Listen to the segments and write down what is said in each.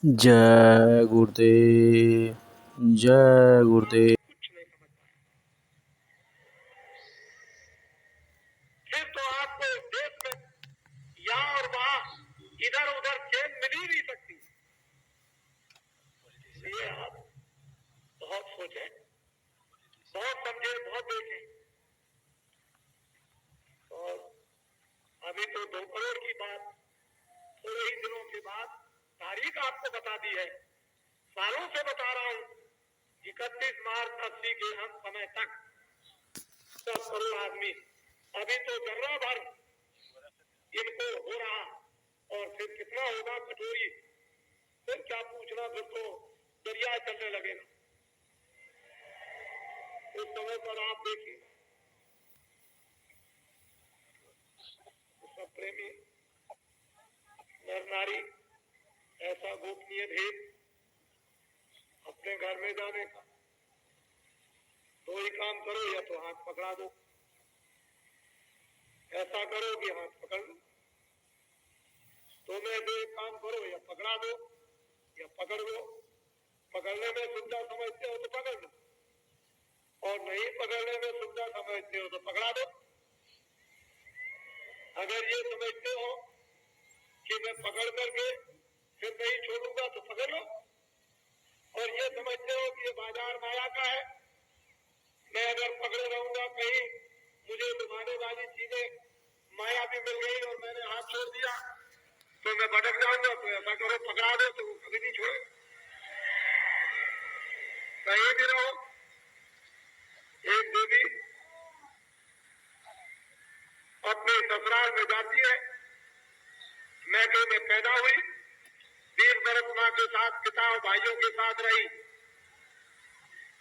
जय गुरुदेव, जय गुरुदेव। कुछ नहीं समझ पाया। फिर तो आपको इस देश में यहाँ और वहां इधर उधर चैन मिल ही नहीं सकती। इसलिए आप बहुत सोचे, बहुत समझे, बहुत देखे। और अभी तो 2 करोड़ की बात थोड़े ही दिनों के बाद तारीख आपको बता दी है। सालों से बता रहा हूं, 31 मार्च 80 के अंत समय तक 10 करोड़ आदमी, अभी तो जर्रा भर इनको हो रहा, और फिर कितना होगा कटोरी, फिर क्या पूछना, फिर तो दरिया चलने लगेगा। उस समय पर आप देखिए, सब प्रेमी नर नारी ऐसा गोपनीय भेद अपने घर में जाने का, तो ही काम करो या तो हाथ पकड़ा दो, ऐसा करो कि हाथ पकड़ लो। तो में जो काम करो या पकड़ा दो या पकड़ लो। पकड़ने में सुविधा समझते हो तो पकड़ लो, और नहीं पकड़ने में सुविधा समझते हो तो पकड़ा दो। अगर ये समझते हो कि मैं पकड़ करके फिर नहीं छोड़ूंगा तो पकड़ लो, और ये समझते हो कि ये बाजार माया का है, मैं अगर पकड़े रहूंगा कहीं मुझे डुबाने वाली चीजें माया भी मिल गई और मैंने हाथ छोड़ दिया तो मैं भटक जाऊंगा। तो ऐसा करो, पकड़ा दो तो कभी नहीं छोड़े। कहीं भी रहो। एक देवी अपने ससुराल में जाती है, मैके में पैदा हुई, 20 बरस माँ के साथ, पिता और भाइयों के साथ रही,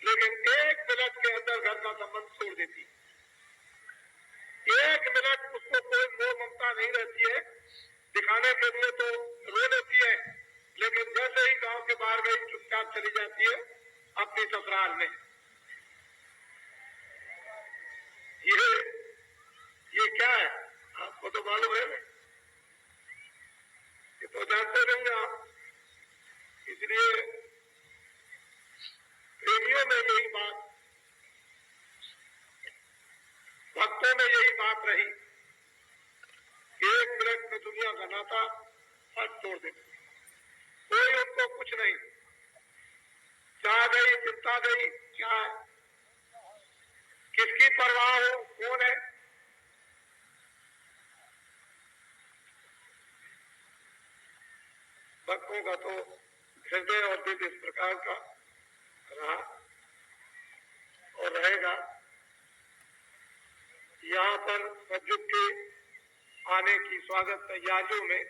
लेकिन 1 मिनट के अंदर घर का संबंध छोड़ देती। 1 मिनट उसको कोई मोह ममता नहीं रहती है, दिखाने के लिए तो रो लेती है, लेकिन जैसे ही गांव के बाहर गई चुपचाप चली जाती है अपने ससुराल में। ये क्या है आपको तो मालूम है, ये तो जानते नहीं आप। इसलिए प्रेमियों में यही बात, भक्तों में यही बात रही कि 1 मिनट में दुनिया का नाता सब तोड़ देते, कोई उनको कुछ नहीं, चाह गई, चिंता गई, क्या है, किसकी परवाह हो, कौन है। भक्तों का तो हृदय और दिल इस प्रकार का रहा और रहेगा। यहाँ पर सतयुग के आने की स्वागत तैयारियों में,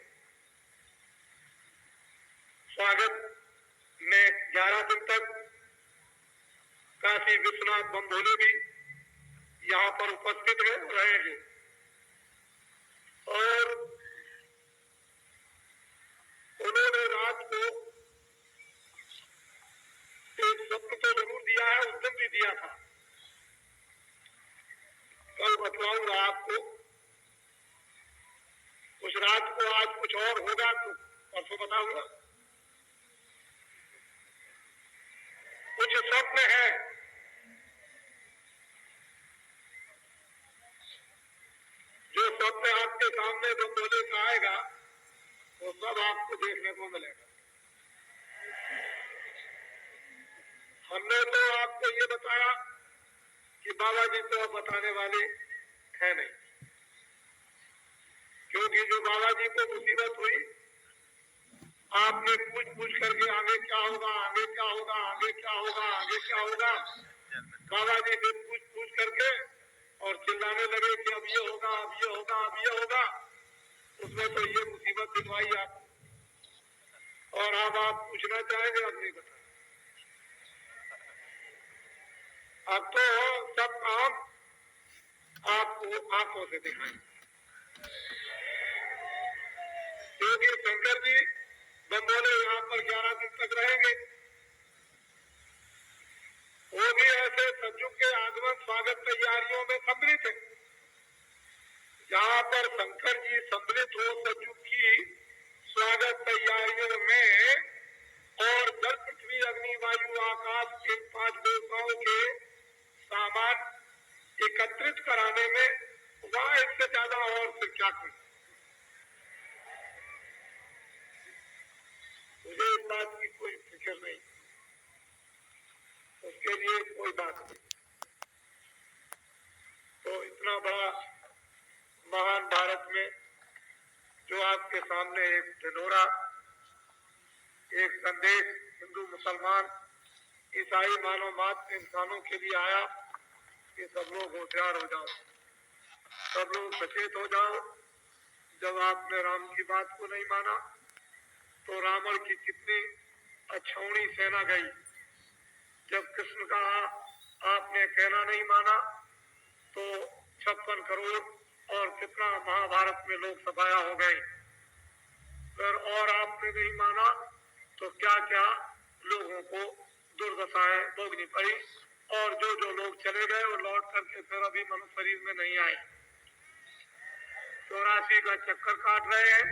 स्वागत में 11 दिन तक काशी विश्वनाथ बम्भोली भी यहाँ पर उपस्थित है, रहेंगे। और उन्होंने रात को एक स्वप्न तो जरूर दिया है, उस दिन भी दिया था, कल बतलाऊंगा आपको। उस रात को आज कुछ और होगा तो परसों बताऊंगा। कुछ स्वप्न है, जो स्वप्न आपके सामने बम्भोली का आएगा वो सब आपको देखने को मिलेगा। हमने तो आपको ये बताया कि बाबा जी तो अब बताने वाले है नहीं, क्योंकि जो बाबा जी को मुसीबत हुई, आपने पूछ पूछ करके आगे क्या होगा, आगे क्या होगा, आगे क्या होगा, आगे क्या होगा, बाबा जी से पूछ पूछ करके और चिल्लाने लगे कि अब ये होगा, अब ये होगा, अब ये होगा। उसमें तो ये मुसीबत दिलवाई आप, और अब आप पूछना चाहेंगे, अब नहीं बता। अब तो सब काम आपको आंखों से दिखाएंगे, क्योंकि शंकर जी बम्भोली यहाँ पर 11 दिन तक रहेंगे। वो भी ऐसे सतयुग के आगमन स्वागत तैयारियों में सम्मिलित है। जहाँ पर शंकर जी सम्मिलित हो सतयुग की स्वागत तैयारियों में, आकाश इन 5 देवताओं के सामान एकत्रित कराने में वह इससे ज्यादा और फिर क्या करें। मुझे इस बात की कोई फिक्र नहीं, उसके लिए कोई बात नहीं। तो इतना बड़ा महान भारत में जो आपके सामने एक ढिंढोरा, एक संदेश हिंदू मुसलमान ईसाई मानव मात्र इंसानों के लिए आया कि सब लोग होशियार हो जाओ, सब लोग सचेत हो जाओ। जब आपने राम की बात को नहीं माना तो रावण की कितनी अछौनी सेना गई। जब कृष्ण का आपने कहना नहीं माना तो 56 करोड़ और कितना महाभारत में लोग सफाया हो गए। फिर और आपने नहीं माना तो क्या क्या लोगों को दुर्दशाएं भोगनी पड़ी, और जो जो लोग चले गए वो लौट करके फिर अभी मनुष्य शरीर में नहीं आए। 84 का चक्कर काट रहे हैं,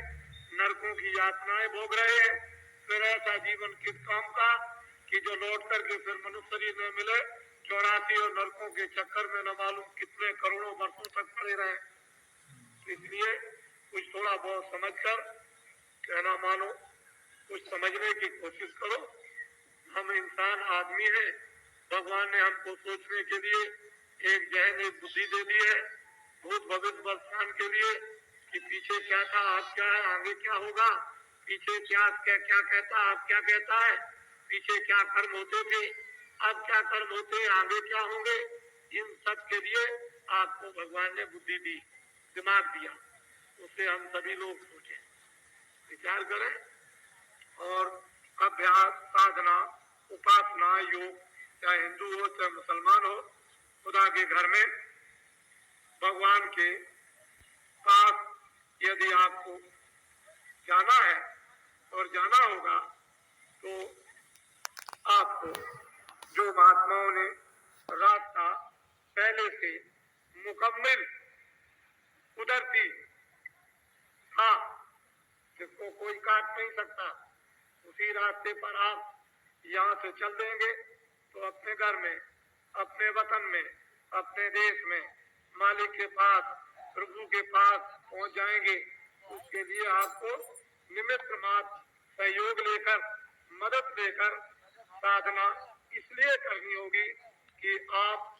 नरकों की यातनाएं भोग रहे हैं। फिर ऐसा जीवन किस काम का कि जो लौट करके फिर मनुष्य शरीर में मिले। 84 और नरकों के चक्कर में न मालूम कितने करोड़ों वर्षों तक पड़े रहे। इसलिए कुछ थोड़ा बहुत समझकर कहना मानो, कुछ समझने की कोशिश करो। हम इंसान आदमी हैं, भगवान ने हमको सोचने के लिए एक जहन, एक बुद्धि दे दी है भूत भविष्य वर्तमान के लिए कि पीछे क्या था, आज क्या है, आगे क्या होगा, पीछे क्या क्या क्या कहता, अब क्या कहता है, पीछे क्या कर्म होते थे, अब क्या कर्म होते, आगे क्या होंगे। इन सब के लिए आपको भगवान ने बुद्धि दी, दिमाग दिया। उससे हम सभी लोग सोचें, विचार करें और अभ्यास, साधना, उपासना, योग, चाहे हिंदू हो चाहे मुसलमान हो, खुदा के घर में भगवान के पास यदि आपको जाना है और जाना होगा तो आपको जो महात्माओं ने रास्ता पहले से मुकम्मल कुदरती था, जिसको कोई काट नहीं सकता, उसी रास्ते पर आप यहाँ से चल देंगे तो अपने घर में, अपने वतन में, अपने देश में मालिक के पास, प्रभु के पास पहुंच जाएंगे। उसके लिए आपको निमित्त मात्र सहयोग लेकर, मदद लेकर साधना इसलिए करनी होगी कि आप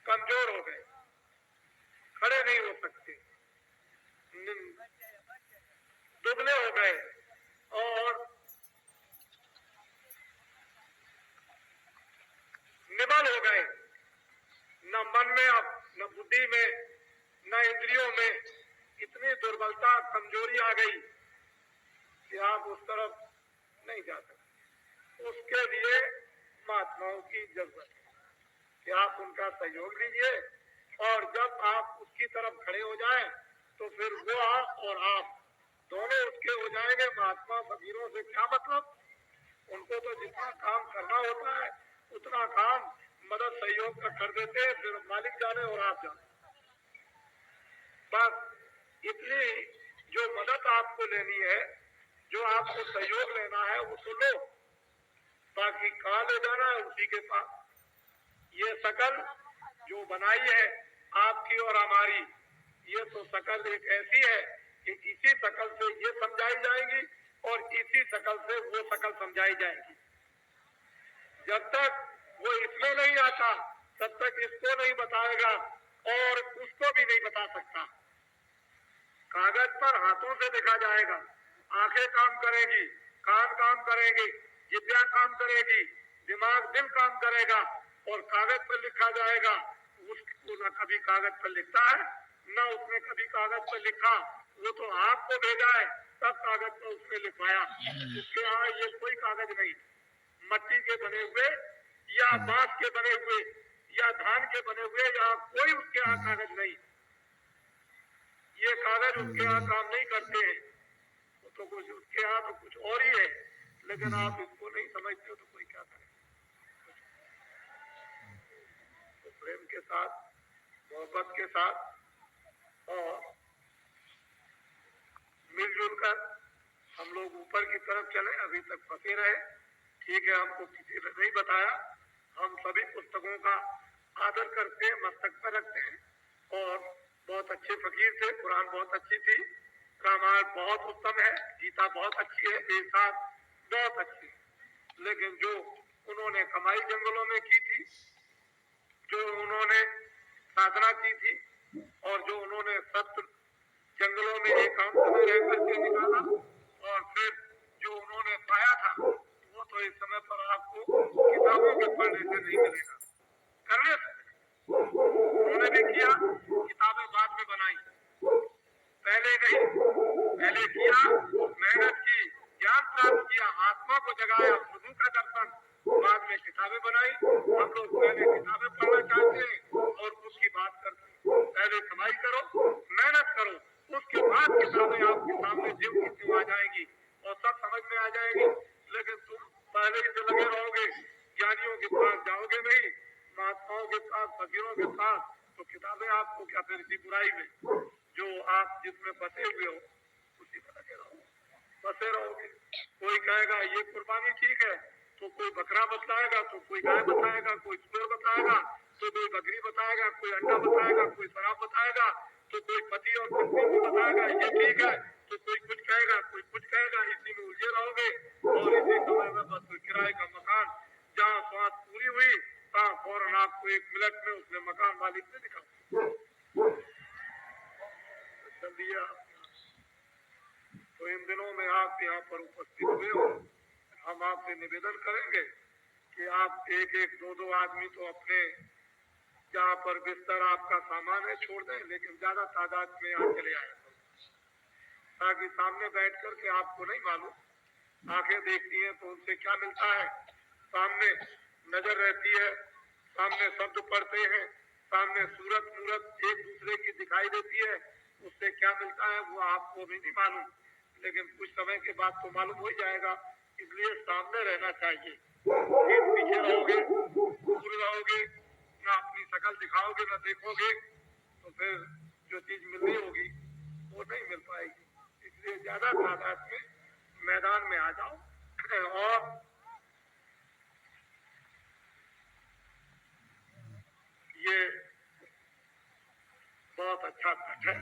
कमजोर हो गए, खड़े नहीं हो सकते, दुबले हो गए और निबल हो गए। न मन में, अब न बुद्धि में, न इंद्रियों में इतनी दुर्बलता, कमजोरी आ गई कि आप उस तरफ नहीं जा सकते। उसके लिए महात्माओं की जरूरत है कि आप उनका सहयोग लीजिए, और जब आप उसकी तरफ खड़े हो जाएं तो फिर वो और आप दोनों उसके हो जाएंगे। महात्मा फकीरों से क्या मतलब, उनको तो जितना काम करना होता है उतना काम मदद सहयोग का कर देते हैं, फिर मालिक जाने और आप जाने। बस इतनी जो मदद आपको लेनी है, जो आपको सहयोग लेना है वो तो लो, बाकी कहाँ ले जाना है उसी के पास। ये शकल जो बनाई है आपकी और हमारी, ये तो शकल एक ऐसी है कि इसी शकल से ये समझाई जाएगी और इसी शकल से वो शकल समझाई जाएगी। जब तक वो इसमें नहीं आता तब तक इसको नहीं बताएगा और उसको भी नहीं बता सकता। कागज पर हाथों से लिखा जाएगा, आंखें काम करेगी, कान काम करेंगे, जिब्या काम करेगी, दिमाग दिल काम करेगा, और कागज पर लिखा जाएगा। उसको न कभी कागज पर लिखता है, न उसने कभी कागज पर लिखा, वो तो आपको भेजा है तब कागज पर उसने लिखवाया। उसके यहाँ ये कोई कागज नहीं, मट्टी के बने हुए या बांस के बने हुए या धान के बने हुए, यहाँ कोई उसके यहाँ कागज नहीं। ये कागज उसके यहाँ काम नहीं करते हैं, वो तो कुछ उसके यहाँ तो कुछ और ही है, लेकिन आप इसको नहीं समझते हो तो कोई क्या करे। तो प्रेम के साथ, मोहब्बत के साथ और मिलजुल कर हम लोग ऊपर की तरफ चले। अभी तक फंसे रहे ठीक है, हमको किसी ने नहीं बताया। हम सभी पुस्तकों का आदर करते हैं, मस्तक पर रखते हैं। और बहुत अच्छे फकीर थे, कुरान बहुत अच्छी थी, रामायण बहुत उत्तम है, गीता बहुत अच्छी है, वेदांत बहुत अच्छी है। लेकिन जो उन्होंने कमाई जंगलों में की थी, जो उन्होंने साधना की थी, और जो उन्होंने सत्य जंगलों में एकांत में रह करके निकाला, और फिर जो उन्होंने पाया था, वो तो इस समय पर आपको किताबों के पढ़ने से नहीं मिलेगा, करने से। उन्होंने भी किया, किताबें बाद में बनाई, पहले नहीं। पहले किया, मेहनत की, ज्ञान प्राप्त किया, आत्मा को जगाया, प्रभु का दर्शन, बाद में किताबें बनाई। हम लोग पहले किताबें पढ़ना चाहते हैं और उसकी बात करते हैं। पहले कमाई करो, मेहनत करो, उसके बाद किताबें आपके सामने जीव की त्यों आ जाएगी और सब समझ में आ जाएगी। लेकिन तुम पहले ही से लगे रहोगे, ज्ञानियों के पास जाओगे नहीं, महात्माओं के पास, फकीरों के पास, तो किताबें आपको क्या फिर इसी बुराई में जो आप जिसमें बसे हुए हो उसी में लगे रहो, बसे रहोगे। कोई कहेगा ये कुर्बानी ठीक है, तो कोई बकरा बताएगा, तो कोई गाय बताएगा, कोई सुअर बताएगा, तो कोई बकरी बताएगा, कोई अंडा बताएगा, कोई शराब बताएगा, तो कोई पति और पत्नी को बताएगा ये ठीक है, तो कोई कुछ कहेगा, कोई कुछ कहेगा। इसी में उलझे रहोगे और इसी समय में बस किराए का मकान, जहाँ स्वाद पूरी हुई तहाँ फौरन आपको 1 मिनट में उसने मकान मालिक ने दिखा दिया। तो इन दिनों में आप यहाँ पर उपस्थित हुए हो, हम आपसे निवेदन करेंगे कि आप एक एक दो दो आदमी तो अपने जहाँ पर बिस्तर आपका सामान है छोड़ दें, लेकिन ज्यादा तादाद में यहाँ चले आए, ताकि सामने बैठ करके आपको नहीं मालूम, आंखें देखती हैं तो उनसे क्या मिलता है, सामने नजर रहती है, सामने शब्द पढ़ते हैं, सामने सूरत मूरत एक दूसरे की दिखाई देती है, उससे क्या मिलता है वो आपको भी नहीं मालूम, लेकिन कुछ समय के बाद तो मालूम हो जाएगा। इसलिए सामने रहना चाहिए। पीछे रहोगे, दूर रहोगे, ना अपनी शकल दिखाओगे, ना देखोगे, तो फिर जो चीज मिलनी होगी वो नहीं मिल पाएगी। इसलिए ज्यादा तादाद में मैदान में आ जाओ। और ये बहुत अच्छा तट है,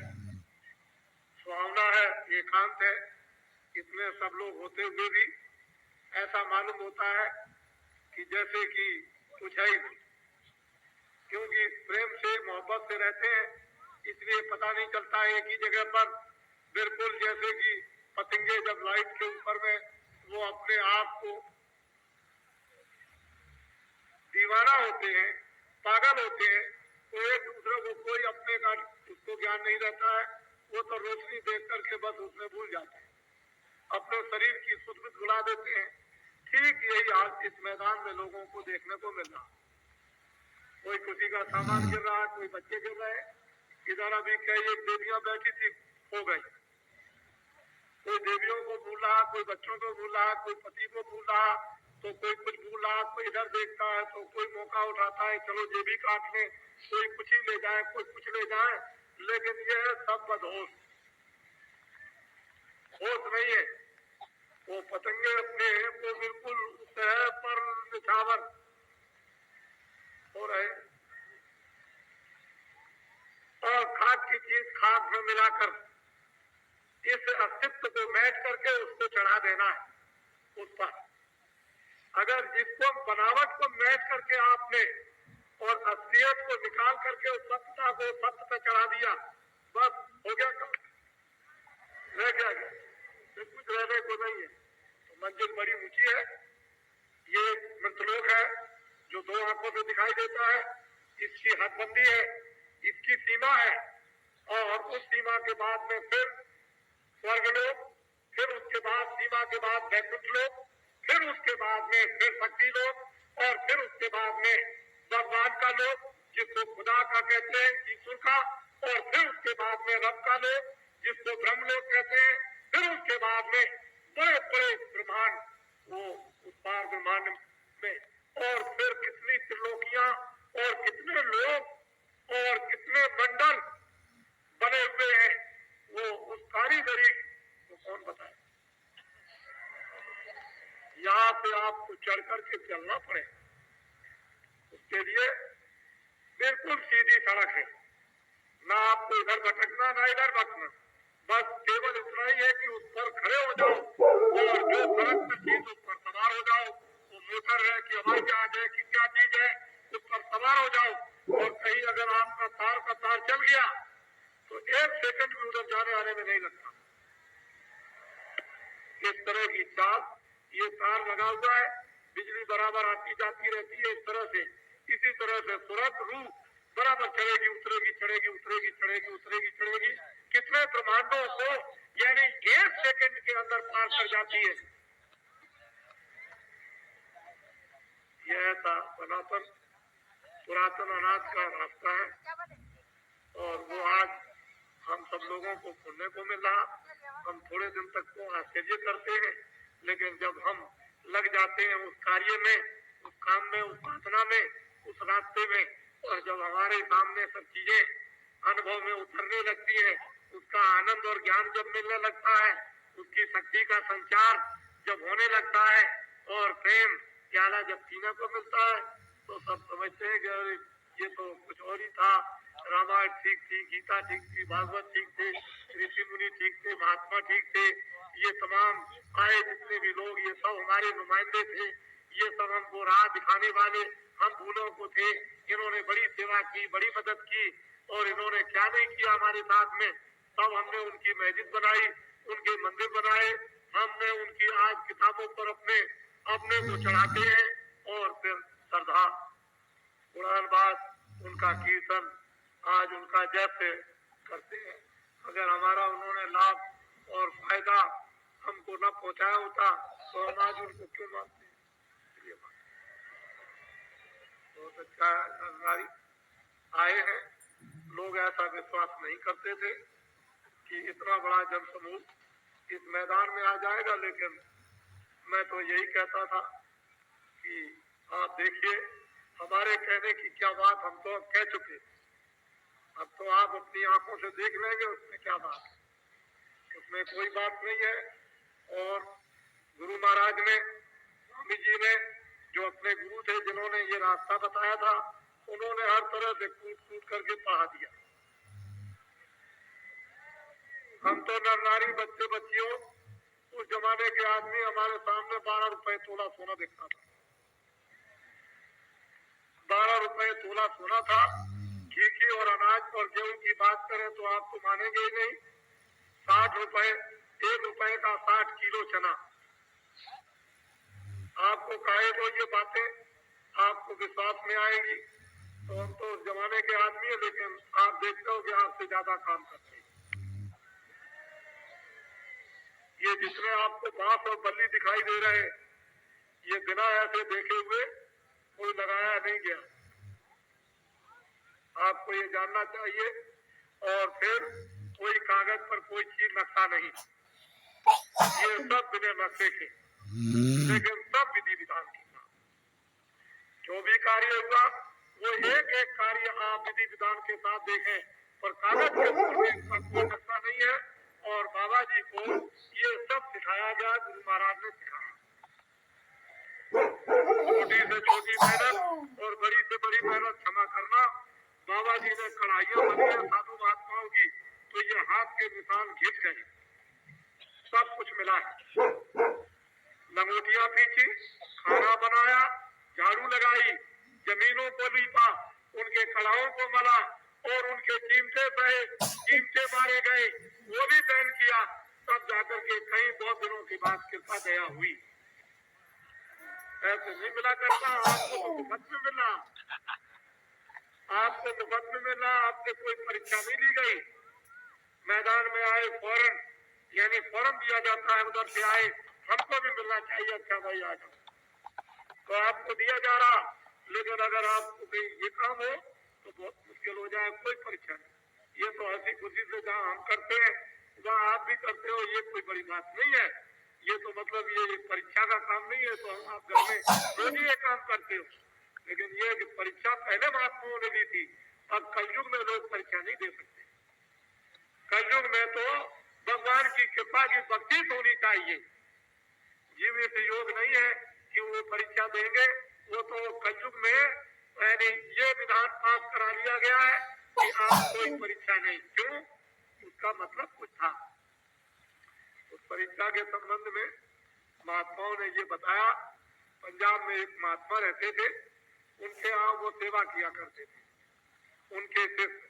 सुहावना है, एकांत है। इसमें सब लोग होते हुए भी ऐसा मालूम होता है कि जैसे कि कुछ है ही, क्योंकि प्रेम से मोहब्बत से रहते हैं, इसलिए पता नहीं चलता है एक ही जगह पर। बिल्कुल जैसे कि पतंगे जब लाइट के ऊपर में वो अपने आप को दीवाना होते हैं, पागल होते हैं, तो एक दूसरे को कोई अपने का उसको ज्ञान नहीं रहता है, वो तो रोशनी देख करके बस उसमें भूल जाते हैं, अपने शरीर की सुध भुला देते हैं। ठीक यही आज इस मैदान में लोगों को देखने को मिल रहा। कोई किसी का सामान गिर रहा है, कोई बच्चे गिर रहे हैं। इधर अभी कई एक देवियां बैठी थी, हो गई। कोई देवियों को भूल रहा, कोई बच्चों को भूल रहा, कोई पति को भूल रहा, तो कोई कुछ भूल रहा, कोई इधर देखता है, तो कोई मौका उठाता है चलो ये भी काट ले, कोई कुछ ही ले जाए, कोई कुछ ले जाए। लेकिन ये है सब बदहोश, होश नहीं है। वो पतंगे अपने वो बिल्कुल सह पर निछावर हो रहे, और खाद की चीज खाद में मिलाकर इस अस्तित्व को मैच करके उसको चढ़ा देना है उस पर। अगर जिसको बनावट को मैच करके आपने और असलियत को निकाल करके उस सत्यता को सत्य पे चढ़ा दिया, बस हो गया काम, रह गया, कुछ रहने को नहीं है। तो मंजिल बड़ी ऊंची है। ये मृतलोक है जो 2 आंखों से दिखाई देता है, इसकी हदबंदी है, इसकी सीमा है, और उस सीमा के बाद में फिर स्वर्गलोक, फिर उसके बाद सीमा के बाद वैकुंठ लोक, फिर उसके बाद में फिर शक्ति लोक, और फिर उसके बाद में भगवान का लोक जिसको खुदा का कहते हैं, ईश्वर का, और फिर उसके बाद में रब का लोक जिसको ब्रह्म लोक कहते हैं, फिर उसके बाद में बड़े बड़े ब्रह्मांड वो उस पार ब्रह्मांड में, और फिर कितनी त्रिलोकियां और कितने लोग और कितने मंडल बने हुए हैं, वो उस कारीगरी को कौन बताए। यहाँ से आपको चढ़ करके चलना पड़े। उसके लिए बिल्कुल सीधी सड़क है, ना आपको इधर भटकना ना इधर भटकना, बस केवल इतना ही है कि उस पर खड़े हो जाओ और जो सड़क पर चीज उस पर सवार हो जाओ। वो मोटर है कि हवाई जहाज है कि क्या चीज है, उस पर सवार हो जाओ। और कहीं अगर आपका तार का तार चल गया तो 1 सेकंड भी उधर जाने आने में नहीं लगता। इस तरह की चाल, ये तार लगा हुआ है, बिजली बराबर आती जाती रहती है इस तरह से। इसी तरह से तुरंत रूह बराबर चढ़ेगी उतरेगी, चढ़ेगी उतरेगी, चढ़ेगी उतरेगी, चढ़ेगी। कितने ब्रह्मांडों को यानी 1 सेकंड के अंदर पार कर जाती है। यह था सनातन पुरातन अनाज का रास्ता है और वो आज हम सब लोगों को सुनने को मिल रहा। हम थोड़े दिन तक तो आश्चर्य करते हैं, लेकिन जब हम लग जाते हैं उस कार्य में, उस काम में, उस साधना में, उस रास्ते में, और जब हमारे सामने सब चीजें अनुभव में उतरने लगती है, उसका आनंद और ज्ञान जब मिलने लगता है, उसकी शक्ति का संचार जब होने लगता है और प्रेम प्याला जब पीने को मिलता है, तो सब समझते हैं कि ये तो कुछ और ही था। रामायण ठीक थी, गीता ठीक थी, भागवत ठीक थे, ऋषि मुनि ठीक थे, महात्मा ठीक थे, ये तमाम आए जितने भी लोग, ये सब हमारे नुमाइंदे थे, ये सब हमको राह दिखाने वाले हम भूलों को थे। इन्होंने बड़ी सेवा की, बड़ी मदद की, और इन्होंने क्या नहीं किया हमारे साथ में। तब हमने उनकी मस्जिद बनाई, उनके मंदिर बनाए, हमने उनकी आज किताबों पर अपने को चढ़ाते हैं और फिर श्रद्धा कुरान बात उनका कीर्तन आज उनका जैसे करते हैं। अगर हमारा उन्होंने लाभ और फायदा हमको न पहुंचाया होता तो हम आज उनको क्यों मानते हैं। बहुत अच्छा जानकारी आए हैं। लोग ऐसा विश्वास नहीं करते थे कि इतना बड़ा जनसमूह इस मैदान में आ जाएगा, लेकिन मैं तो यही कहता था कि आप देखिए हमारे कहने की क्या बात, हम तो अब कह चुके, अब तो आप अपनी आंखों से देख लेंगे उसमें क्या बात है, उसमें कोई बात नहीं है। और गुरु महाराज ने, स्वामी जी ने, जो अपने गुरु थे जिन्होंने ये रास्ता बताया था, उन्होंने हर तरह से कूद कूद करके पढ़ा दिया। हम तो नर नारी बच्चे बच्चियों, उस जमाने के आदमी हमारे सामने 12 रुपए तोला सोना देखता था। 12 रुपए तोला सोना था। घी की और अनाज और गेहूं की बात करें तो आप तो मानेंगे ही नहीं। 60 रुपए, 1 रुपए का 60 किलो चना। आपको कहे तो ये बातें आपको विश्वास में आएगी, तो हम तो उस जमाने के आदमी है, लेकिन आप देखते हो कि आपसे ज्यादा काम करते हैं। ये जिसमें आपको बांस और बल्ली दिखाई दे रहे हैं, ये बिना ऐसे देखे हुए कोई लगाया नहीं गया, आपको ये जानना चाहिए। और फिर कोई कागज पर कोई चीज नक्शा नहीं, ये सब बिना नक्शे के, लेकिन सब विधि विधान के साथ जो भी कार्य हुआ वो एक एक कार्य आप विधि विधान के साथ देखें, पर कागज के ऊपर कोई नक्शा नहीं है। और बाबा जी को ये सब सिखाया गया, गुरु महाराज ने सिखाया। छोटी से छोटी मेहनत और बड़ी से बड़ी मेहनत क्षमा करना। बाबा जी ने कढ़ाइयां बनी है साधु महात्माओं की, तो ये हाथ के निशान घिस गए, सब कुछ मिला है। लंगोटियां पीछी, खाना बनाया, झाड़ू लगाई, जमीनों को लीपा, उनके कड़ाहों को मला और उनके कीमते बहे, कीमते मारे गए, वो भी दहन किया। तब जाकर के कई बहुत दिनों के बाद कृपा दया हुई। ऐसे नहीं मिला करता, आपको तो मुफ्त में मिला, आपको मुफ्त में मिला, आपसे कोई परीक्षा नहीं ली गई। मैदान में आए फौरन, यानी फौरन दिया जाता है, उधर से आए हमको भी मिलना चाहिए, अच्छा भाई आ जाओ, तो आपको दिया जा रहा। लेकिन अगर आपको कहीं ये काम हो तो बहुत मुश्किल हो जाए, कोई परीक्षा नहीं। ये तो हंसी खुशी से जहाँ हम करते हैं वहाँ आप भी करते हो, ये कोई बड़ी बात नहीं है। ये तो मतलब ये परीक्षा का काम नहीं है, तो हम आप घर में रोज ही ये काम करते हो। लेकिन ये कि परीक्षा पहले महात्माओं ने दी थी, अब कलयुग में लोग परीक्षा नहीं दे सकते। कलयुग में तो भगवान की कृपा की बख्शिश होनी चाहिए। जीवित योग नहीं है कि वो परीक्षा देंगे। वो तो कलयुग में यानी ये विधान पास करा लिया गया है कि आप कोई परीक्षा नहीं। क्यों? उसका मतलब कुछ था। उस परीक्षा के संबंध में महात्माओं ने ये बताया। पंजाब में एक महात्मा रहते थे, उनके यहाँ वो सेवा किया करते थे। उनके शिष्य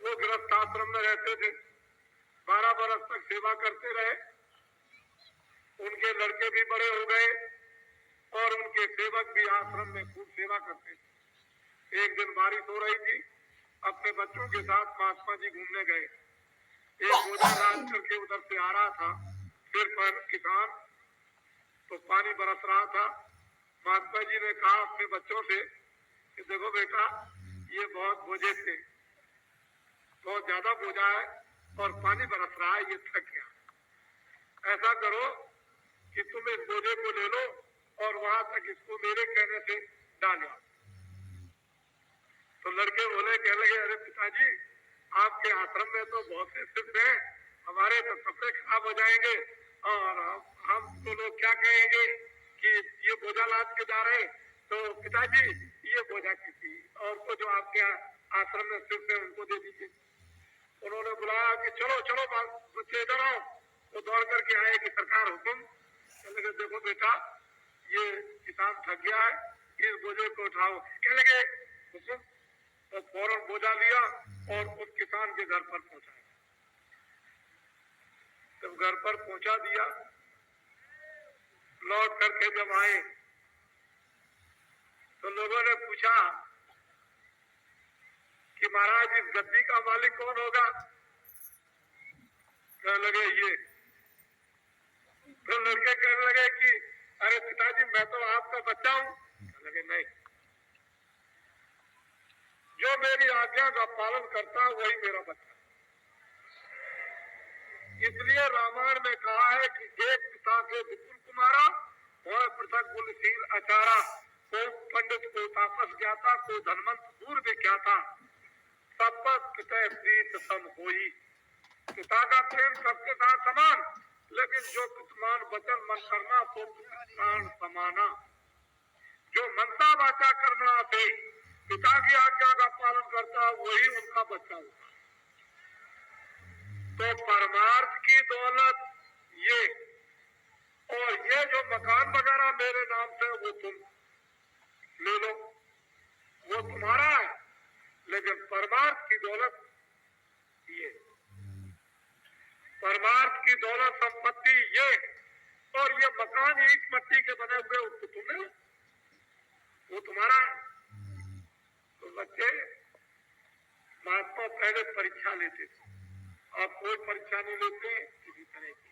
वो गृहस्थ आश्रम में रहते थे, 12 बरस तक सेवा करते रहे। उनके लड़के भी बड़े हो गए और उनके सेवक भी आश्रम में खूब सेवा करते थे। एक दिन बारिश हो रही थी, अपने बच्चों के साथ महात्मा जी घूमने गए। एक बोझा रात करके उधर से आ रहा था, सिर पर किसान, तो पानी बरस रहा था। महात्मा जी ने कहा अपने बच्चों से कि देखो बेटा, ये बहुत बोझे थे, बहुत ज्यादा बोझा है और पानी बरस रहा है, ये थक गया। ऐसा करो कि तुम इस बोझे को ले लो और वहां तक इसको मेरे कहने से डालो। तो लड़के बोले, कहने लगे, अरे पिताजी, आपके आश्रम में तो बहुत से शिष्य हैं, हमारे तो कपड़े खराब हो जाएंगे और हम तो लोग क्या कहेंगे कि ये बोझा लाद के जा रहे। तो पिताजी, ये बोझा किसी और को जो आपके आश्रम में शिष्य है उनको दे दीजिए। उन्होंने बुलाया कि चलो चलो बच्चे इधर आओ। वो दौड़ करके आए कि सरकार हुक्म। कहने लगे, देखो बेटा, ये किसान थक गया है, इस बोझे को उठाओ। कहने लगे हुक्म। तो फौरन बोझा लिया और उस किसान के घर पर पहुंचाया। जब घर पर पहुंचा दिया, लौट करके जब आए तो लोगों ने पूछा कि महाराज, इस गद्दी का मालिक कौन होगा? कहने लगे ये। तो लड़के कहने लगे कि अरे पिताजी, मैं तो आपका बच्चा हूं। कहने लगे नहीं, जो मेरी आज्ञा का पालन करता है वही मेरा बच्चा। इसलिए रामायण में कहा है कि एक पिता के विपुल कुमारा, वह पृथक कुलशील आचारा, को पंडित को तापस ज्ञाता, को धनवंत दूर विख्याता, सब पर पिता प्रीत सम होई। पिता का प्रेम सबके साथ समान, लेकिन जो पितमान वचन मन करना तो प्राण समाना। जो मनसा वाचा कर्मणा से पिता की आज्ञा का पालन करता है वही उनका बच्चा होता है। तो परमार्थ की दौलत ये, और ये जो मकान वगैरह मेरे नाम से वो तुम ले लो, वो तुम्हारा है, लेकिन परमार्थ की दौलत ये, परमार्थ की दौलत संपत्ति ये, और ये मकान ईंट मिट्टी के बने हुए उसको तुम ले लो, वो तुम्हारा है। तो बच्चे, महात्मा पहले परीक्षा लेते थे, अब कोई परीक्षा नहीं लेते किसी तरह की।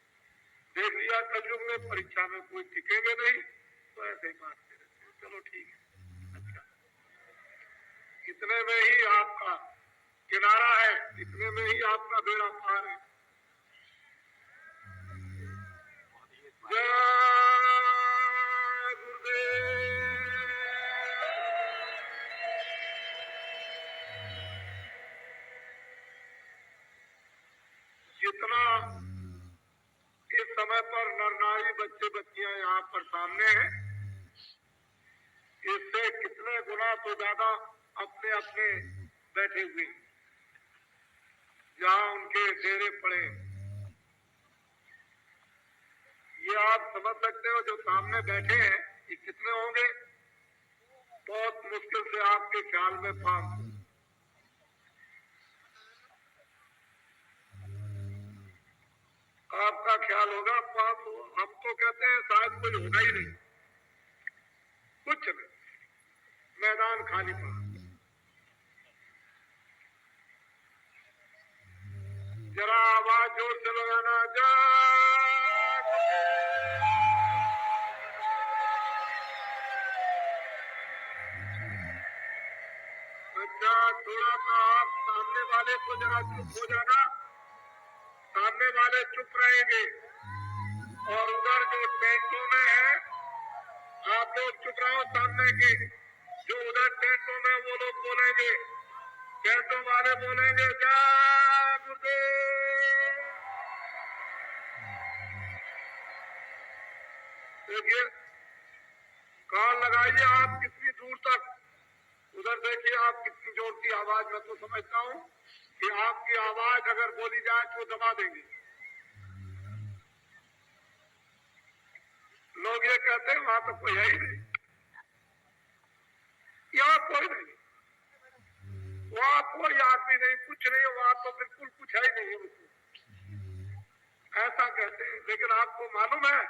देख लिया कलयुग में परीक्षा में कोई टिकेंगे नहीं, तो ऐसे ही मारते रहते हैं। चलो ठीक है, अच्छा, इतने में ही आपका किनारा है, इतने में ही आपका बेड़ा पार है। जय गुरुदेव। जितना इस समय पर नर नारी बच्चे बच्चियां यहाँ पर सामने हैं, इससे कितने गुना तो ज्यादा अपने अपने बैठे हुए, जहाँ उनके डेरे पड़े। ये आप समझ सकते हो, जो सामने बैठे हैं ये कितने होंगे? बहुत मुश्किल से आपके ख्याल में 500। आपका ख्याल होगा 500, हम तो कहते हैं शायद कोई होगा ही नहीं, कुछ नहीं, मैदान खाली पड़ा। जरा आवाज जोर से लगाना, अच्छा, थोड़ा सा आप सामने वाले को जरा चुप हो जाना, सामने वाले चुप रहेंगे, और उधर जो टेंटों में है आप लोग चुप रहो। सामने के जो उधर टेंटों में वो लोग बोलेंगे, टेंटों वाले बोलेंगे जय गुरुदेव। देखिए, कान लगाइए आप कितनी दूर तक, उधर देखिए आप कितनी जोर की आवाज। मैं तो समझता हूँ कि आपकी आवाज अगर बोली जाए तो दबा देंगे। लोग ये कहते हैं वहां तो कोई है ही नहीं, यहाँ कोई नहीं, वहां कोई आदमी नहीं, कुछ नहीं, वहां तो बिल्कुल कुछ है ही नहीं है, ऐसा कहते हैं। लेकिन आपको मालूम है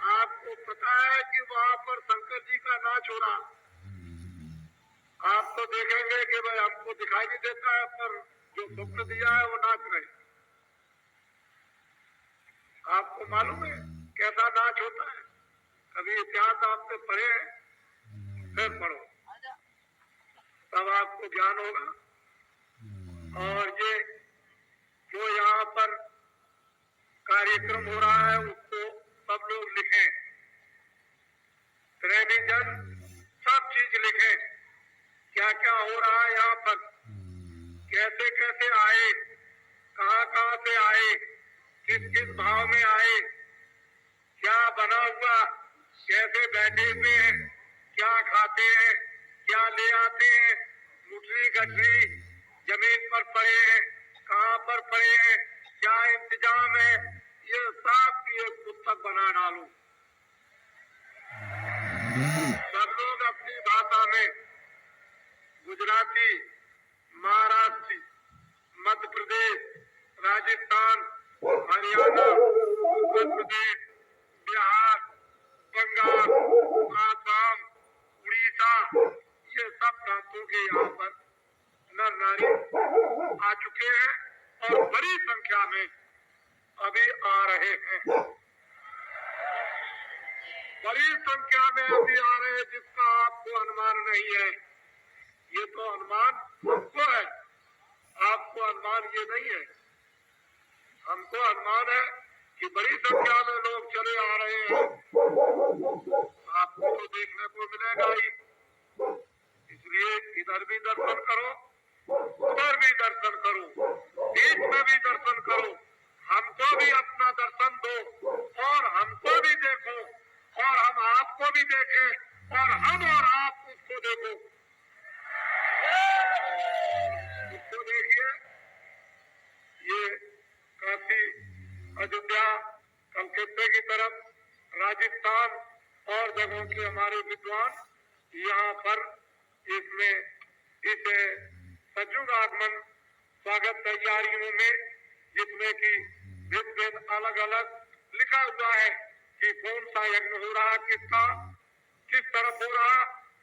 आपको पता है कि वहां पर शंकर जी का नाच हो रहा। आप तो देखेंगे कि भाई हमको दिखाई नहीं देता है, पर जो स्वप्न दिया है वो नाच रहे। आपको मालूम है कैसा नाच होता है? कभी इतिहास आपने पढ़े हैं? फिर पढ़ो, तब आपको ज्ञान होगा। और ये जो यहाँ पर कार्यक्रम हो रहा है उसको सब लोग लिखें, टेलीविजन सब चीज लिखें, क्या क्या हो रहा है यहाँ पर, कैसे कैसे आए, कहाँ कहाँ से आए, किस किस भाव में आए, क्या बना हुआ, कैसे बैठे हुए हैं, क्या खाते हैं, क्या ले आते हैं, मुठरी गठरी जमीन पर पड़े हैं, कहाँ पर पड़े हैं, क्या इंतजाम है, ये सब की एक पुस्तक बना डालो। सब लोग अपनी भाषा में, गुजराती, महाराष्ट्री, मध्य प्रदेश, राजस्थान, हरियाणा, उत्तर प्रदेश, बिहार, बंगाल, आसाम, उड़ीसा, ये सब प्रांतों के यहाँ पर नर नारी आ चुके हैं और बड़ी संख्या में अभी आ रहे हैं, बड़ी संख्या में अभी आ रहे हैं, जिसका आपको अनुमान नहीं है। ये तो अनुमान हमको है, आपको अनुमान ये नहीं है। हमको अनुमान है कि बड़ी संख्या में लोग चले आ रहे हैं, आपको तो देखने को मिलेगा ही। इसलिए इधर भी दर्शन करो, उधर भी दर्शन करो, बीच में भी दर्शन करो, हमको भी अपना दर्शन दो और हमको भी देखो और हम आपको भी देखें और हम और आप उसको देखो। उसको देखिए, ये काशी, अयोध्या, कलकत्ते की तरफ, राजस्थान और जगहों के हमारे विद्वान यहाँ पर इसमें इस सजग आगमन स्वागत तैयारियों में, जिसमें कि भिन्न भिन्न अलग अलग लिखा हुआ है कि कौन सा यज्ञ हो रहा, किसका किस तरफ हो रहा,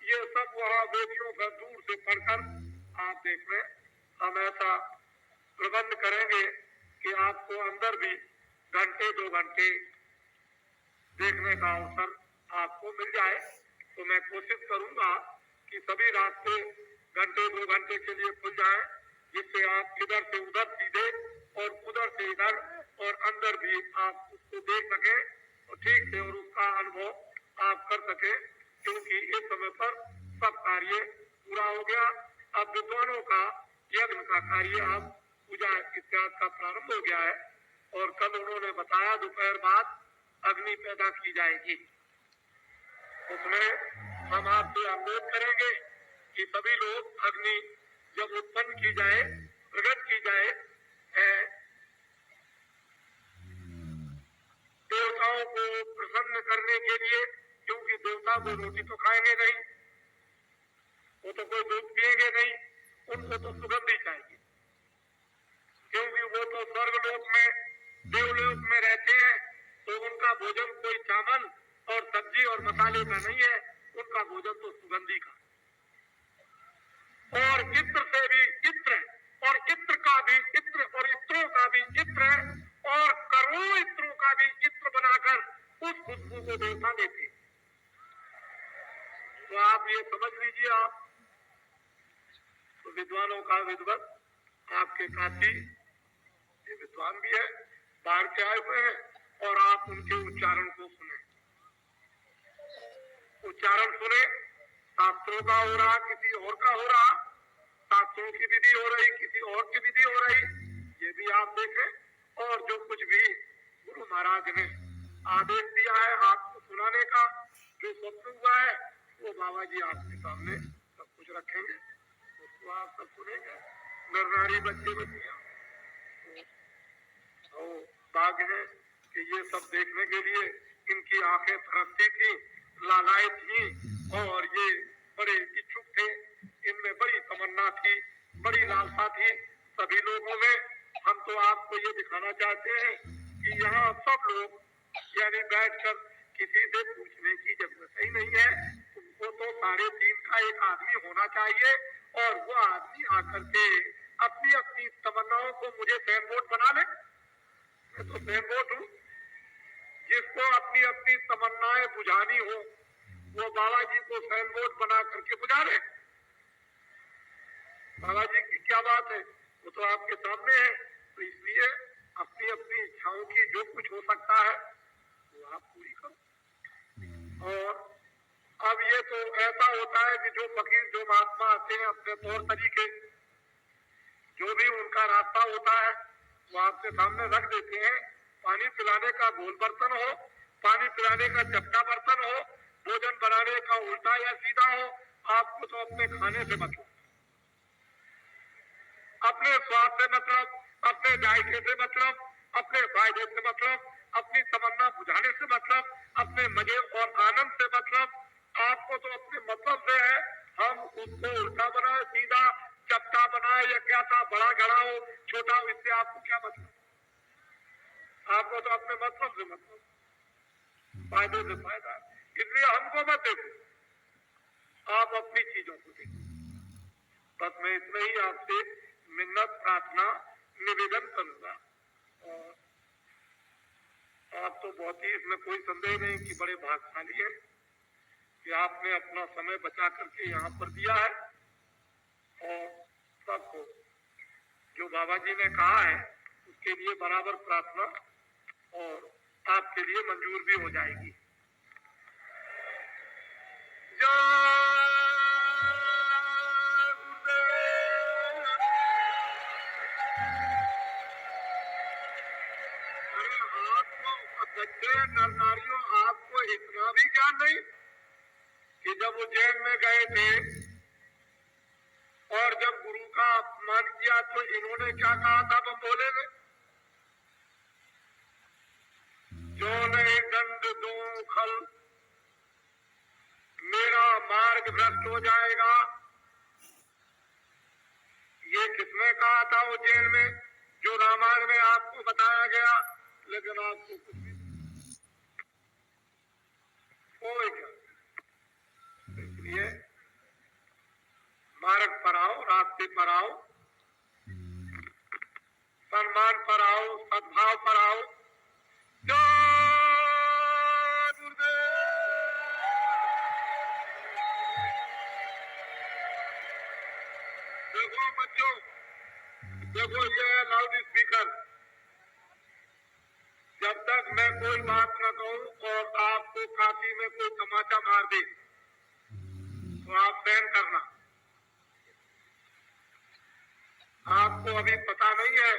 ये सब वहाँ वेदियों का दूर से पढ़कर आप देख रहे। हम ऐसा प्रबंध करेंगे कि आपको अंदर भी घंटे 2 घंटे देखने का अवसर आपको मिल जाए। तो मैं कोशिश करूंगा कि सभी रास्ते घंटे 2 घंटे के लिए खुल जाए, जिससे आप इधर से उधर सीधे और उधर से इधर और अंदर भी आप उसको देख सके और ठीक से और उसका अनुभव आप कर सके, क्योंकि इस समय पर सब कार्य पूरा हो गया। अब विद्वानों का यज्ञ का कार्य, अब पूजा इत्यादि का प्रारंभ हो गया है और कल उन्होंने बताया दोपहर बाद अग्नि पैदा की जाएगी। उसमें हम आपसे अनुरोध करेंगे कि सभी लोग अग्नि जब उत्पन्न की जाए, प्रकट की जाए, देवताओं को प्रसन्न करने के लिए, क्योंकि देवता को रोटी तो खाएंगे नहीं, वो तो कोई दूध पिएंगे नहीं, उनको तो सुगंधी चाहिए, क्योंकि वो तो स्वर्गलोक में, देवलोक में रहते हैं, तो उनका भोजन कोई चावल और सब्जी और मसाले का नहीं है, उनका भोजन तो सुगंधी का। और इत्र से भी इत्र, और इत्र का भी इत्र, और इत्रों का भी इत्र, और करोड़ों इत्रों का भी इत्र बनाकर उस खुशबू को देवता देते। तो आप ये समझ लीजिए, आप तो विद्वानों का विद्वत आपके काशी, ये विद्वान भी है, बाहर से आए हुए हैं, और आप उनके उच्चारण को सुने। उच्चारण सुने, शास्त्रों का हो रहा, किसी और का हो रहा, शास्त्रों की विधि हो रही, किसी और की विधि हो रही, ये भी आप देखें। और जो कुछ भी गुरु महाराज ने आदेश दिया है आपको सुनाने का, जो स्वप्न हुआ है वो बाबा जी आपके सामने सब कुछ रखेंगे, उसको आप सब सुनेंगे। नर नारी बच्चे बच्चियां तो भाग्य है कि ये सब देखने के लिए इनकी आंखें तरसती थी, लालायत थी, और ये बड़े इच्छुक थे, इनमें बड़ी तमन्ना थी, बड़ी लालसा थी सभी लोगों में। हम तो आपको ये दिखाना चाहते हैं कि यहाँ सब लोग यानी बैठकर किसी से पूछने की जरूरत ही नहीं है। तुमको तो 3.5 का एक आदमी होना चाहिए, और वो आदमी आकर के अपनी अपनी तमन्नाओं को मुझे फैन वोट बना ले। मैं तो फैन वोट हूँ। जिसको अपनी अपनी तमन्नाएं बुझानी हो वो बाबा जी को फैन वोट बना करके बुझा ले। बाबा जी की क्या बात है, वो तो आपके सामने है। तो इसलिए अपनी अपनी इच्छाओं की जो कुछ हो सकता है वो आप पूरी करो। और अब ये तो ऐसा होता है कि जो फकीर जो महात्मा आते हैं अपने तौर तरीके जो भी उनका रास्ता होता है वो आपके सामने रख देते हैं। पानी पिलाने का गोल बर्तन हो, पानी पिलाने का चपटा बर्तन हो, भोजन बनाने का उल्टा या सीधा हो, आपको तो अपने खाने से मतलब, अपने स्वाद से मतलब, अपने जायके से मतलब, अपने फायदे से मतलब, अपनी तमन्ना बुझाने से मतलब, अपने मजे और आनंद से मतलब। आपको तो अपने मतलब से है। हम उसको उल्टा बनाए सीधा चपटा बनाए या क्या था, बड़ा घड़ा हो छोटा हो, इससे आपको क्या मतलब? आपको तो अपने मतलब से मतलब, फायदे से फायदा। इसलिए हमको मत देखो, आप अपनी चीजों को देखो। बस मैं इतना ही आपसे मिन्नत प्रार्थना निवेदन करूंगा। और आप तो बहुत ही, इसमें कोई संदेह नहीं कि बड़े भाग्यशाली है कि आपने अपना समय बचा करके यहाँ पर दिया है। और सबको जो बाबा जी ने कहा है उसके लिए बराबर प्रार्थना और आपके लिए मंजूर भी हो जाएगी। बच्चे नर नारियों, आपको इतना भी ज्ञान नहीं कि जब उज्जैन में गए थे और जब गुरु का अपमान किया तो इन्होंने क्या कहा था बंबोले में? जो नहीं दंड दूं खल, मेरा मार्ग भ्रष्ट हो जाएगा। ये किसने कहा था उज्जैन में? जो रामायण में आपको बताया गया, लेकिन आपको कुछ कोई क्या। इसलिए मार्ग पर आओ, रास्ते पर आओ, सम्मान पर आओ, सद्भाव पर आओ। देखो बच्चों, देखो ये है लाउड स्पीकर। जब तक मैं कोई बात न कहूं और आपको काशी में कोई तमाचा मार दे तो आप सहन करना। आपको अभी पता नहीं है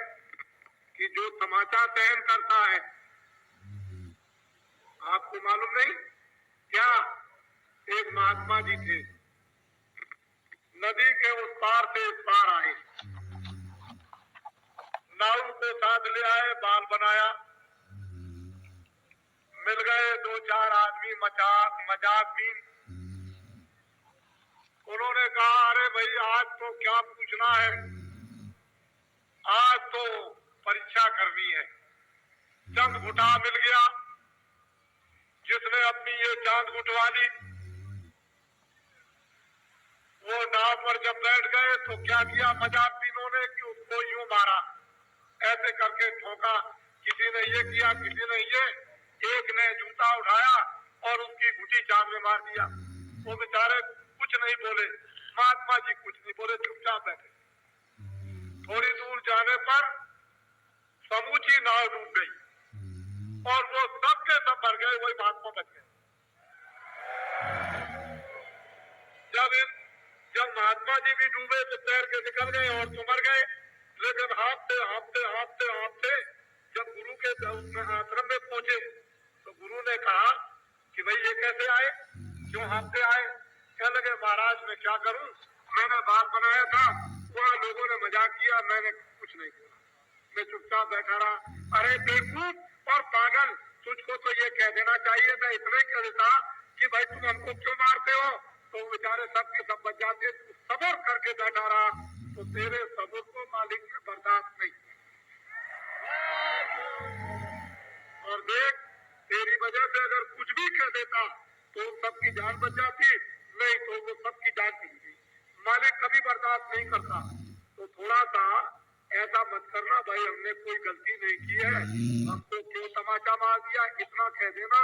कि जो तमाचा सहन करता है, आपको मालूम नहीं क्या? एक महात्मा जी थे, नदी के उस पार से इस पार आए, नाव को साथ ले आए, बाल बनाया, मिल गए 2-4 आदमी मजाक भी। उन्होंने कहा अरे भाई आज तो क्या पूछना है, आज तो परीक्षा करनी है। चंद घुटा मिल गया, जिसने अपनी ये चांद घुटवा ली। वो नाव पर जब बैठ गए तो क्या किया मजाक तीनों ने कि उसको यूं मारा, ऐसे करके ठोका। किसी ने ये किया, किसी ने ये, एक ने जूता उठाया और उसकी घुटी चांद में मार दिया। वो बेचारे कुछ नहीं बोले, महात्मा जी कुछ नहीं बोले, चुपचाप बैठे। थोड़ी दूर जाने पर समूची नाव डूब गई और वो सब के सब मर गए, वही महात्मा बच गए। जब महात्मा जी भी डूबे तो तैर के निकल गए और तो मर गए, लेकिन हाँफते हाँफते हाँफते हाँफते जब गुरु के आश्रम में पहुंचे तो गुरु ने कहा कि भाई ये कैसे आए, क्यों हाँफते आए? कहने लगे महाराज मैं क्या करूं, मैंने बाल बनाया था, वहां लोगों ने मजाक किया, मैंने कुछ नहीं किया, मैं चुपचाप बैठा रहा। अरे बेवकूफ और पागल, तुझको तो ये कह देना चाहिए था, इतना ही कह देता कि भाई तुम हमको क्यों मारते हो, तो बेचारे सब के सब बच जाते। तू सब्र करके बैठा रहा तो तेरे सब्र को मालिक ने बर्दाश्त नहीं किया। और देख तेरी वजह से अगर कुछ भी कह देता तो सबकी जान बच जाती, नहीं तो वो सबकी जान चली गई। मालिक कभी बर्दाश्त नहीं करता। तो थोड़ा सा ऐसा मत करना भाई, हमने कोई गलती नहीं की है, हमको क्यों तमाचा मार दिया, इतना कह देना।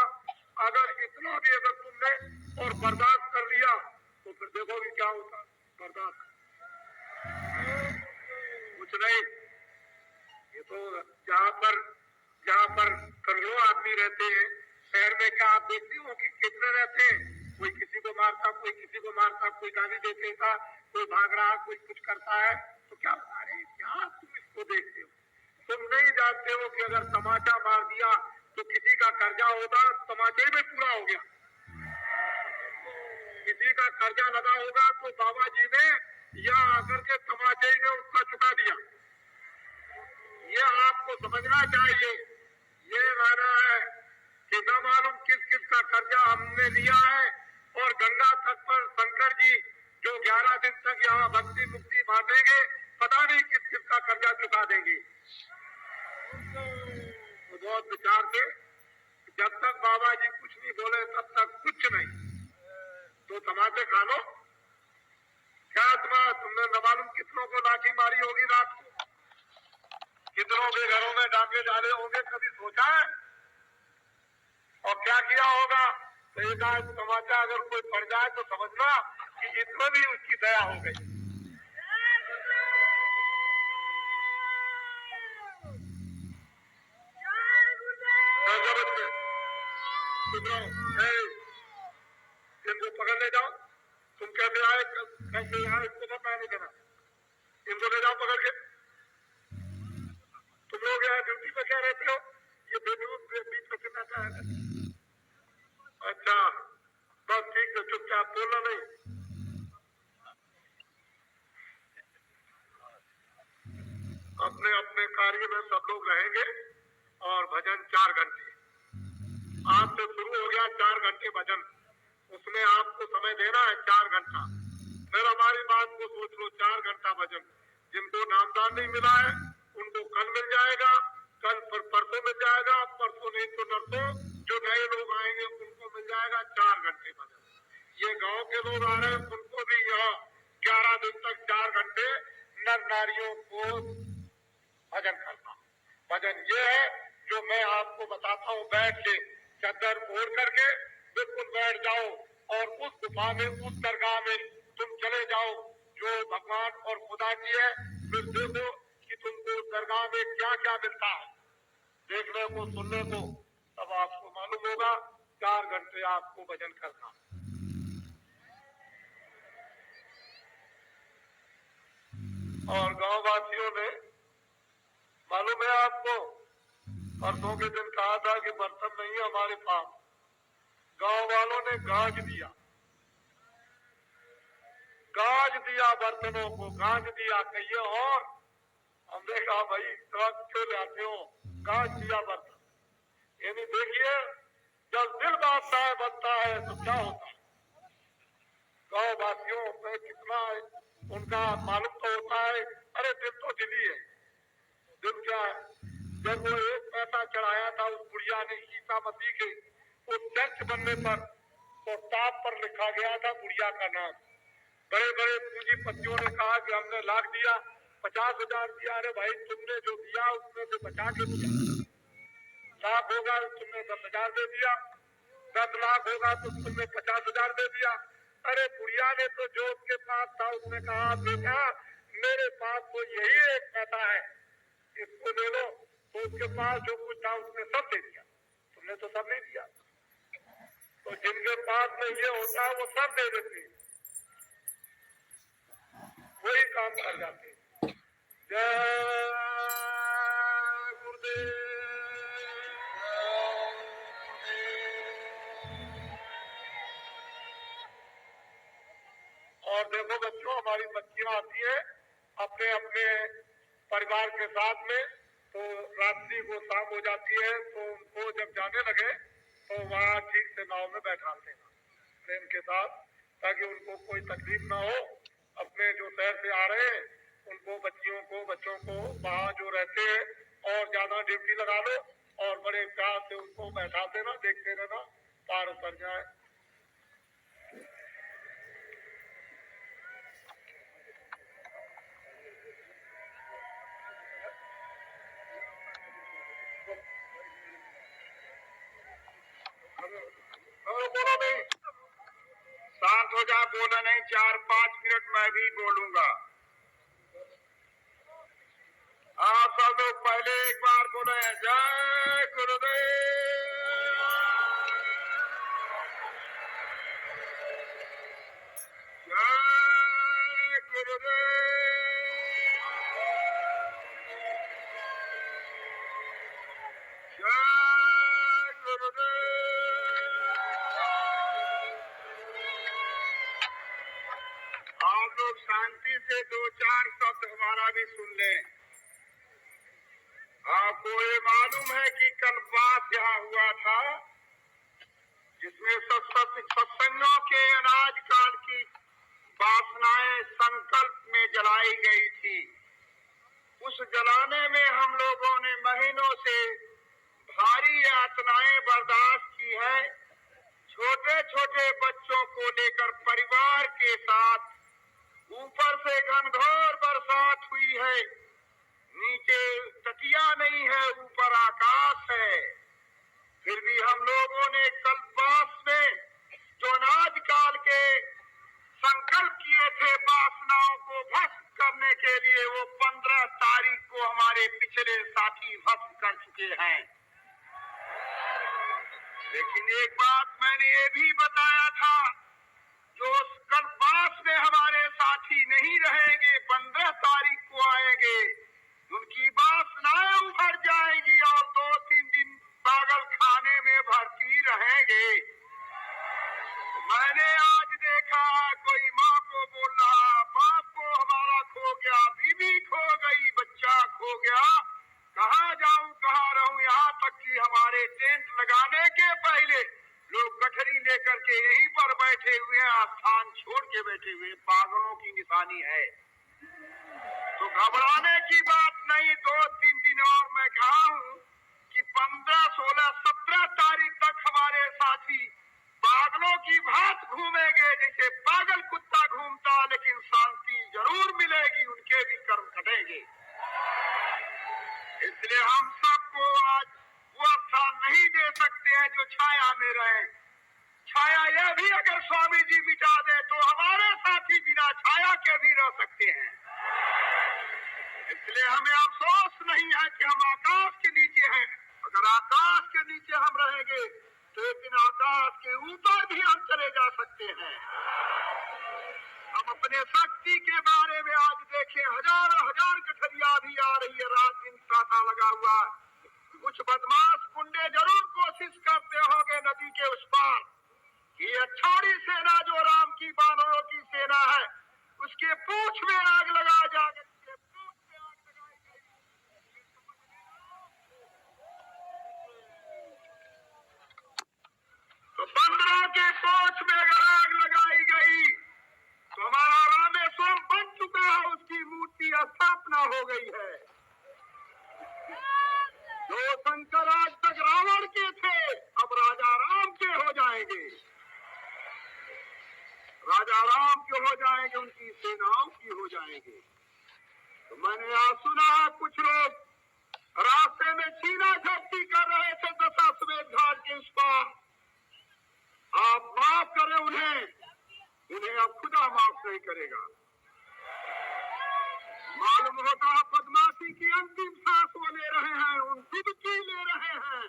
अगर इतना भी अगर तुमने और बर्दाश्त कर लिया तो फिर देखोगे क्या होता। बर्दाश्त कुछ नहीं, ये तो जहाँ पर करोड़ों आदमी रहते हैं शहर में, क्या आप देखते हो कि कितने रहते हैं, कोई किसी को मारता, कोई किसी को मारता, कोई गाली दे देता, कोई भाग रहा, कोई कुछ करता है, तो क्या अरे क्या तुम इसको देखते हो? तुम नहीं जानते हो कि अगर तमाचा मार दिया तो किसी का कर्जा होगा तमाचे में पूरा हो गया, किसी का कर्जा लगा होगा तो बाबा जी ने यहाँ आकर के तमाचे में उसका चुका दिया। ये आपको समझना चाहिए। ये माना है कि न मालूम किस किस का कर्जा हमने लिया है, और गंगा तट पर शंकर जी जो 11 दिन तक यहाँ भक्ति मुक्ति बांटेंगे, पता नहीं किस किस का कर्जा चुका देंगे। तो बहुत विचार से, जब तक बाबा जी कुछ नहीं बोले तब तक कुछ नहीं, तो टमाटे खा लो। क्या तुमने न मालूम कितनों को लाठी मारी होगी रात को, कितनों के घरों में डाके डाले होंगे, कभी सोचा है? और क्या किया होगा? तो एक आज तमाचा अगर कोई पड़ जाए तो समझना कि इतना भी उसकी दया हो गई। इनको पकड़ ले जाओ, तुम कैसे आए इसको पता नहीं देना, इनको ले जाओ पकड़ के। तुम लोग यहाँ ड्यूटी पे क्या रहते हो? ये बीच में रहता है। अच्छा बस ठीक है, चुपचाप बोलना नहीं। अपने अपने कार्य में सब लोग रहेंगे और भजन 4 घंटे आज से शुरू हो गया। 4 घंटे भजन, उसमें आपको समय देना है 4 घंटा। फिर हमारी बात को सोच लो, 4 घंटा भजन। जिनको नामदान नहीं मिला है उनको कल मिल जाएगा, कल परसों मिल जाएगा, परसों नहीं तो नरसों जो नए लोग आएंगे उनको मिल जाएगा 4 घंटे भजन। ये गांव के लोग आ रहे हैं उनको भी यहाँ 11 दिन तक 4 घंटे नर नारियों को भजन करना। भजन ये है जो मैं आपको बताता हूँ, बैठ के चादर ओढ़ करके बिल्कुल बैठ जाओ और उस गुफा में, उस दरगाह में तुम चले जाओ जो भगवान और खुदा की है। फिर देखो कि तुमको उस दरगाह में क्या क्या मिलता है, देखने को सुनने को, तब आपको मालूम होगा। 4 घंटे आपको भजन करना। और गांव वासियों ने, मालूम है आपको, परसों के दिन कहा था कि बर्तन नहीं है हमारे पास, गांव वालों ने गाज दिया, गाज दिया बर्तनों को, गाज दिया। कहिए और हमने कहा भाई ट्रक क्यों लाते हो, गाज दिया बर्तन। यानी देखिए जब दिल बांधता है बनता है तो क्या होता है। गांव वासियों में कितना उनका मालूम तो होता है। अरे दिल तो दिल ही है, दिल क्या है। जब वो 1 पैसा चढ़ाया था उस बुढ़िया ने ईसा मसीह के उस चर्च बनने पर, तो टॉप पर लिखा गया था बुढ़िया का नाम। बड़े बड़े पूंजीपतियों ने कहा कि हमने लाख दिया, 50,000 दिया। अरे भाई तुमने जो दिया उसमें से बचा के दिया। लाख होगा तुमने 10,000 दे दिया, 10 लाख होगा तो तुमने 50,000 दे दिया। अरे बुढ़िया ने तो जो उसके पास था उसने कहा बेटा मेरे पास तो यही 1 पैसा है, इसको ले लो। तो उसके पास जो कुछ था उसने सब दे दिया, तुमने तो सब नहीं दिया। तो जिनके पास में ये होता है वो सब दे देते हैं। वही काम कर जाते हैं। जय गुरुदेव। और देखो बच्चों, हमारी बच्चियां आती है अपने अपने परिवार के साथ में, तो रात्रि को शाम हो जाती है, तो उनको जब जाने लगे तो वहाँ ठीक से नाव में बैठा देना प्रेम के साथ, ताकि उनको कोई तकलीफ ना हो। अपने जो शहर से आ रहे हैं उनको, बच्चों को वहाँ जो रहते हैं और ज्यादा ड्यूटी लगा लो और बड़े प्यार से उनको बैठा देना, देखते रहना पार उतर जाए। बोलो नहीं, शांत हो जा, बोला नहीं, 4-5 मिनट मैं भी बोलूंगा। आप सब लोग पहले एक बार बोले जय गुरुदेव। जय गुरुदेव। जय गुरुदेव। आप लोग शांति से 2-4 शब्द हमारा भी सुन लें। आपको ये मालूम है कि कल बात यहाँ हुआ था जिसमें सत्संगों के अनाज काल की वासनाएं संकल्प में जलाई गई थी। उस जलाने में हम लोगों ने महीनों से भारी यातनाएं बर्दाश्त की है। छोटे छोटे बच्चों को लेकर परिवार के साथ ऊपर से घनघोर बरसात हुई है, नीचे तटिया नहीं है, ऊपर आकाश है। फिर भी हम लोगों ने कल्पवास में जो अनाज काल के संकल्प किए थे वासनाओं को भस्म करने के लिए, वो 15 तारीख को हमारे पिछले साथी भस्म कर चुके हैं। लेकिन एक बात मैंने ये भी बताया था, जो कल्पवास में हमारे साथी नहीं रहेंगे, 15 तारीख को आएंगे, उनकी वासनाएं उभर जाएगी और 2-3 दिन पागल खाने में भर्ती रहेंगे। मैंने आज देखा कोई माँ को बोल रहा, बाप को हमारा खो गया, बीवी खो गई, बच्चा खो गया, कहाँ जाऊं कहाँ रहूं। यहाँ तक कि हमारे टेंट लगाने के पहले लोग गठरी लेकर के यहीं पर बैठे हुए हैं, स्थान छोड़ के बैठे हुए, पागलों की निशानी है। तो घबराने की बात नहीं। 2-3 दिन और मैं कहा हूँ कि 15, 16, 17 तारीख तक हमारे साथी पागलों की भांत घूमेंगे, जैसे पागल कुत्ता घूमता, लेकिन शांति जरूर मिलेगी, उनके भी कर्म कटेंगे। इसलिए हम सबको आज वो स्थान नहीं दे सकते हैं जो छाया में रहे। छाया यह भी अगर स्वामी जी मिटा दे तो हमारे साथी बिना छाया के भी रह सकते हैं। इसलिए हमें अफसोस नहीं है कि हम आकाश के नीचे हैं। अगर आकाश के नीचे हम रहेंगे तो एक दिन आकाश के ऊपर भी हम चले जा सकते हैं। हम अपने शक्ति के बारे में आज देखें, हजार गठरिया भी आ रही है, रात दिन तांता लगा हुआ। कुछ बदमाश गुंडे जरूर कोशिश करते होंगे नदी के उस पार, ये अच्छौड़ी सेना जो राम की बानरों की सेना है, उसके पूंछ में आग लगा जाएगी। तो 15 के पूंछ में अगर आग लगाई गई तो हमारा रामेश्वरम बन चुका है, उसकी मूर्ति स्थापना हो गई है। जो शंकर आज तक रावण के थे, अब राजा राम के हो जाएंगे। राजा राम के हो जाएंगे, उनकी सेनाओं की हो जाएंगे। तो मैंने आज सुना है कुछ लोग रास्ते में छीना झपटी कर रहे थे दशाश्वमेध घाट के उस पार। आप माफ करें उन्हें अब खुदा माफ नहीं करेगा। मालूम होता है बदमाशी की अंतिम सांस वो ले रहे हैं, उन डुबकी ले रहे हैं।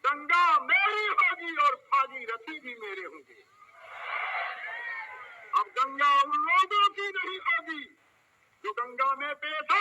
गंगा मेरी होगी और भागीरथी भी मेरे होंगे। अब गंगा उन लोगों की नहीं होगी गंगा में बेधा